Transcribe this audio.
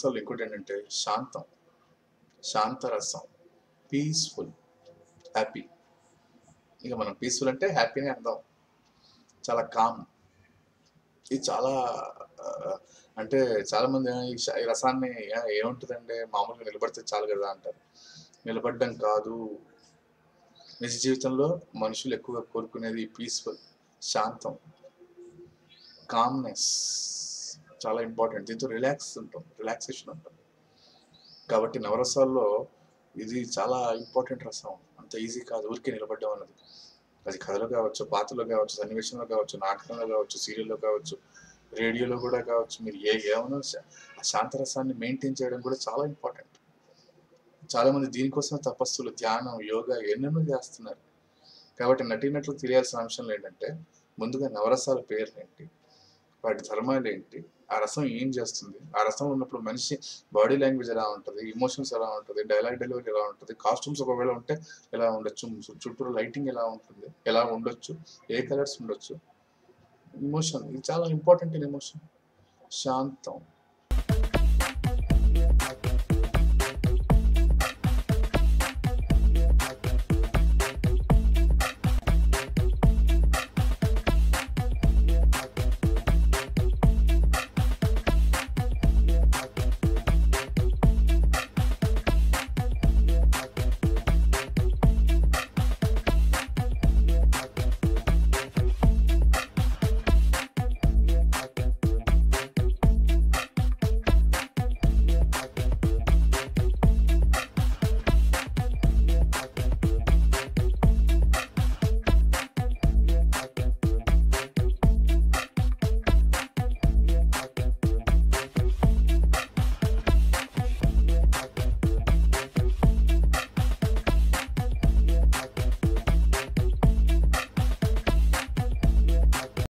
నవరసాలు ఇంకోటి ఏంటంటే శాంతం, శాంతరసం, పీస్ఫుల్, హ్యాపీ. ఇక మనం పీస్ఫుల్ అంటే హ్యాపీనే అందాం. చాలా కామ్. ఇది చాలా ఆ, అంటే చాలా మంది ఈ రసాన్ని ఏముంటుందంటే మామూలుగా నిలబడితే చాలు కదా అంటారు. నిలబడడం కాదు. నిజ జీవితంలో మనుషులు ఎక్కువగా కోరుకునేది పీస్ఫుల్, శాంతం, కామ్నెస్ చాలా ఇంపార్టెంట్. దీంతో రిలాక్సేషన్ ఉంటుంది. కాబట్టి నవరసాల్లో ఇది చాలా ఇంపార్టెంట్ రసం. అంత ఈజీ కాదు ఊరికే నిలబడ్డం అన్నది. అది కథలో కావచ్చు, పాటలో కావచ్చు, సన్నివేశంలో కావచ్చు, నాటకంలో కావచ్చు, సీరియల్లో కావచ్చు, రేడియోలో కూడా కావచ్చు. మీరు ఏమన్నా ఆ శాంతరసాన్ని మెయింటైన్ చేయడం కూడా చాలా ఇంపార్టెంట్. చాలా మంది దీనికోసమే తపస్సులు, ధ్యానం, యోగా ఎన్నెన్నో చేస్తున్నారు. కాబట్టి నటీనటులకు తెలియాల్సిన అంశాలు ఏంటంటే ముందుగా నవరసాల పేర్లేంటి, వాటి ధర్మాలు ఏంటి, ఆ రసం ఏం చేస్తుంది, ఆ రసం ఉన్నప్పుడు మనిషి బాడీ లాంగ్వేజ్ ఎలా ఉంటుంది, ఎమోషన్స్ ఎలా ఉంటుంది, డైలాగ్ డెలివరీ ఎలా ఉంటుంది, కాస్ట్యూమ్స్ ఒకవేళ ఉంటే ఎలా ఉండొచ్చు, చుట్టూరు లైటింగ్ ఎలా ఉంటుంది, ఎలా ఉండొచ్చు, ఏ కలర్స్ ఉండొచ్చు, ఎమోషన్ ఇది చాలా ఇంపార్టెంట్. ఎమోషన్ శాంతం,